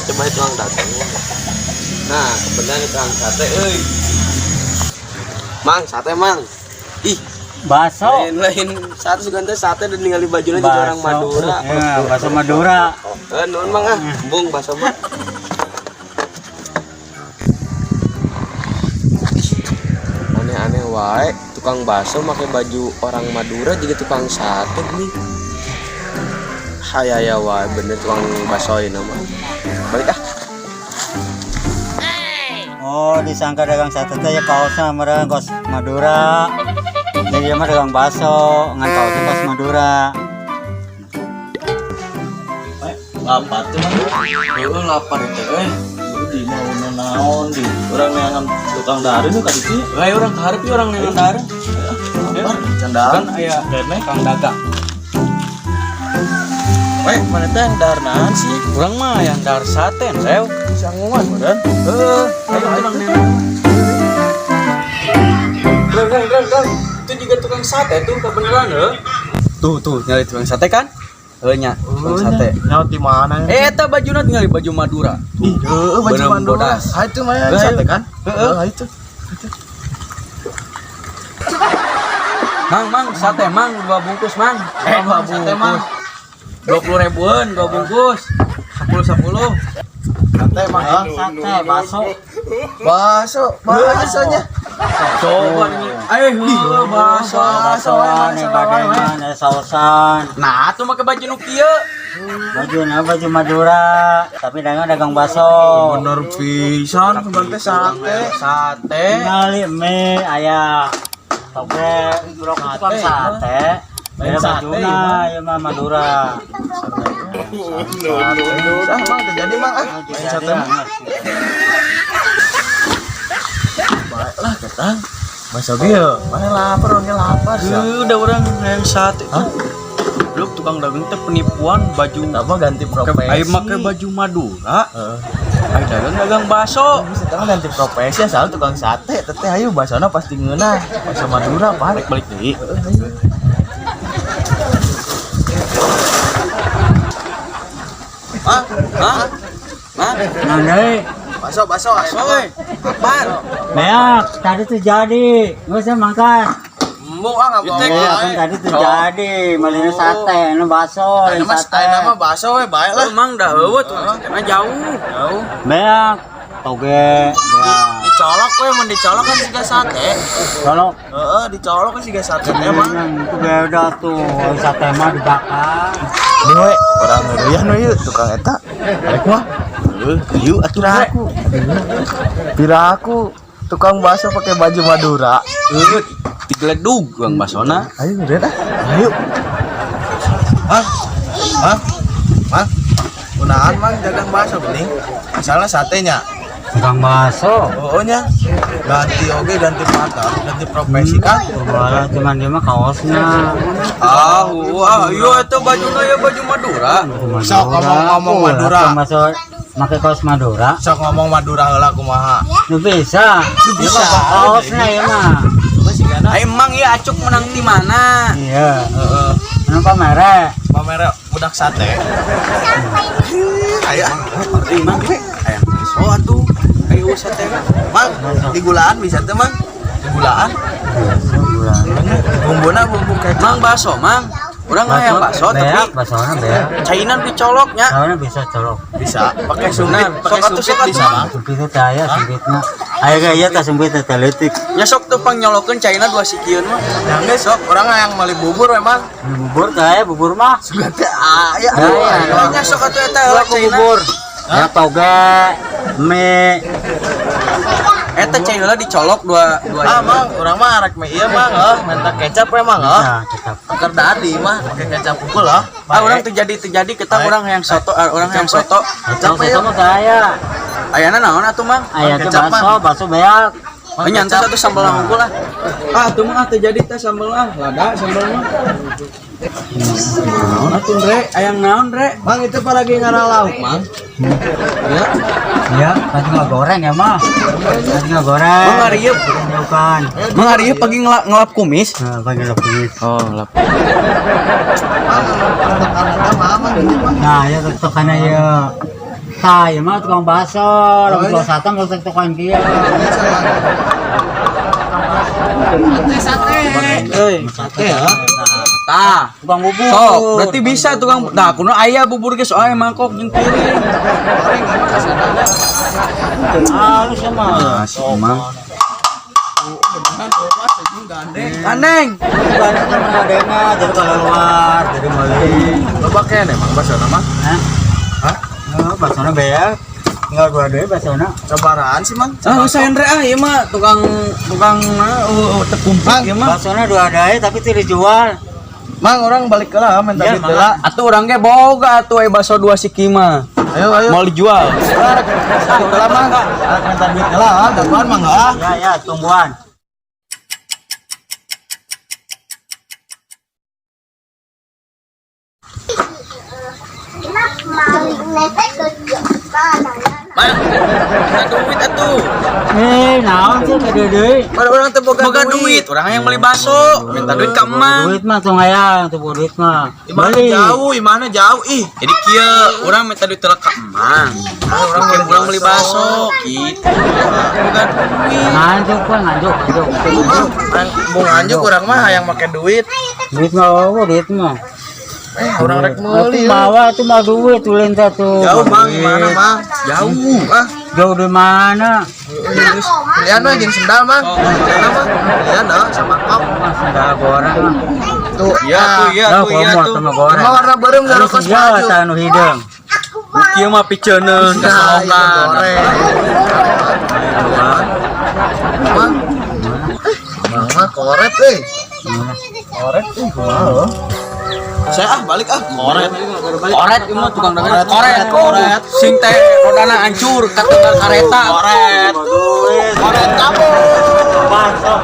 coba tukang dagang. Nah, kebetulan tukang sate euy. Mang, sate mang. Ih, Baso. lain satu seganti sate dan ningali bajuna juga orang Madura. Ya, baso Madura. Nuhun mang ah, bung baso mah. Aneh-aneh wae, tukang baso pakai baju orang Madura juga tukang sate nih. Hayaya wae bener tukang baso ini mah. Balik ah. Oh, disangka dagang sate teh ya kaosna meureun kaos Madura. Jadi dia mah dagang baso, ngan kaosna kaos Madura. Lapar tuh mah. Heeh lapar teh euy. Di mau naon di orang yang tukang dari tuh kali sih. Euy urang kaharep ieu urang nengan darah. Lapar candaan. Kan aya Kene kang dagang. weh mana teh dahar naon sih? Urang mah yang dar sate saya. Sanguan meureun. Ayo urang nengan. Gang. Itu juga tukang sate tuh kebenaran heuh. Tuh nyari tukang sate kan? Heuh nya, tukang sate. Nyaut di mana? Eta bajuna tinggal di baju Madura. Ih, baju Bener Madura. bodas. Ah itu mah Heuh. sate kan? Heuh. Itu. Mang, sate mang 2 bungkus mang. Dua Sate bungkus. mang. 20 ribuan 2 bungkus. 10. Sate mah. Sate baso. Basonya. Coba nih. Ayo baso. Basoan nih badangan, ada sausan. Nah, tuh make baju nu kieu. Bajunya baju Madura, tapi dagang baso. Bener pisan sebenarnya sate. Ngali mie aya toge tukang sate. Beda bajuna ya mah Madura. Sah mang terjadi mang ah. Sate mah. Baiklah ketang. Masa dia, mana lapar orangnya lapar sih. Udah orang yang sate. Belum tukang dagang teh penipuan baju. Apa ganti profesi? Ayo make baju Madura. Ayo dagang baso. Sekarang ganti profesi asal tukang sate. Teteh ayo basana pasti ngeunah. Bahasa Madura balik deui. Hah? Nanti Baso. Soe. Apaan? beak tadi tuh jadi, nggak usah makan. Embung ah Itu ngabong. Iya kan tadi tuh jadi, malin sate, nu baso, lain sate. Nama baso we baik lah. Emang dah eueuh tuh karena jauh. Beak, toge, beak. Dicolok we mun dicolok kan siga sate. Kalau Dicolok kan siga sate emang. itu beda tuh, sate mah dibakar. Ini we orang ngeureuyah nu ieu tukang eta. Arek mah. Ieu atuh aku. Piraku tukang baso pakai baju Madura. Digeledug Bang Basona. Ayo udah dah. Ayo. Mang. Gunakan mang dagang baso geuning. Asalna satenya. Tukang baso. Nya ganti ganti patar, ganti profesi kan. Malah cuman dia mah kaosnya. Ayo eta bajuna ya baju Madura. Sok ngomong Madura. Masuk pakai kaos Madura. Sok ngomong Madura heula kumaha. Nu bisa. Bisa. Kaosnya ya mah. Ayo emang ya acuk menang di mana? Iya. Heeh. Nu pamere. Pamere budak sate. Ayo. Emang aya baso atuh. Ayo sate. Mang, digulaan bisa teh mang? Digulaan. Bumbuna bumbu kecap. Mang baso, Mang. Urang aya baso tapi Beak, basona beak. cainan dicoloknya. Soalnya bisa colok. Bisa pakai sumpit, pakai Sok atuh, sumpit sok bisa atuh. mang. Sempitnya cahaya, sempitnya. Ayo gaya tak sempit teletik. Nya sok tuh pang nyolokeun cainan 2 sikieun mah. Yang geus sok urang yang meuli bubur memang. Bubur kaya bubur mah. Sudah teh aya. Aya. Nya sok atuh eta Heula heula ku cainan. bubur. Ya toge, mie. Eta cai heula dicolok 2 Ah mang, urang mah arek mah ieu mang, minta kecap we mang, Nah, cakep. Pakai dadi mah, pakai kecap pukul urang terjadi kita urang yang soto, urang yang soto. Kecap itu mah kaya. Ayana naon atuh, Mang? Aya teh Kecap, baso beak. Nyantos atuh sambal unggul lah. Atuh mah terjadi teh sambal lada sambal mah. Naon atuh, Re? Ayang naon, Re? Mang itu pa lagi ngarang lauk, mang. Ya. Iya, tadi nggak goreng ya mah. Tadi nggak goreng. Mang Arif, Bukan. Mang Arif pagi ngelap kumis. Nah, bagi lebih. Oh, ngelap. Mang, anak-anak mama gitu, mang. Nah, ya tetep kana ya. Saya mah tukang bakso, lamun tukang sate mah tukang kieu. Sate ya. Tah, Tukang bubur. sok berarti bisa tukang. Nah, kuno aya bubur ge soalnya mangkok jeung piring. Halus mah. Mang. Gandeng. Barangnya mana adanya, jadi kalau luar, jadi meuli. Lo pakai emang basona mah? Hah? Hah? Basona beak. Tinggal dua deui basona. Sabaraan sih mang. Ah, saya Andre ieu mah tukang tekumpul ieu mah. Basona dua deui tapi teu dijual. Mang orang balik ke lah minta duit heula. Atuh urang ge boga atuh bakso 2 siki mah. Ayo. Mau dijual. Heula mang. Arek minta duit heula, daguan mah enggak. Ya, tungguan. Mana? Minta duit atuh. Naon sih ka deui? Pada orang teu boga duit, urang yang beli bakso, minta duit ka emang. Duit mah tong hayang, teu duit mah. Imana jauh ih. Jadi kieu urang minta duit teh ka emang. Urang kieu pulang beli bakso gitu. Boga duit. Nganjuk. Bung anjuk urang mah hayang make duit. Duit mah duit mah. Urang rek Itu meuli. bawa itu mah duit ulin tuh. Jauh mang, gimana mang? Jauh. Jauh di mana? Pilihan mah jeung sendal mang. Pilihan mah. Pilihan sama kop. Sendal goreng mah. Tuh, Iya Dah tuh. sama goreng. Emang warna beureum Terus garokos iya maju. tanu hidung. Kieu mah piceuneun Nah, kasolokan. goreng. Mang. Mang mah koret euy. Koret euy kumaha? Saya balik koret. Koret ieu mah tukang dagang koret. Sing teh rodana hancur kategal kareta. Koret kamu. Bakso.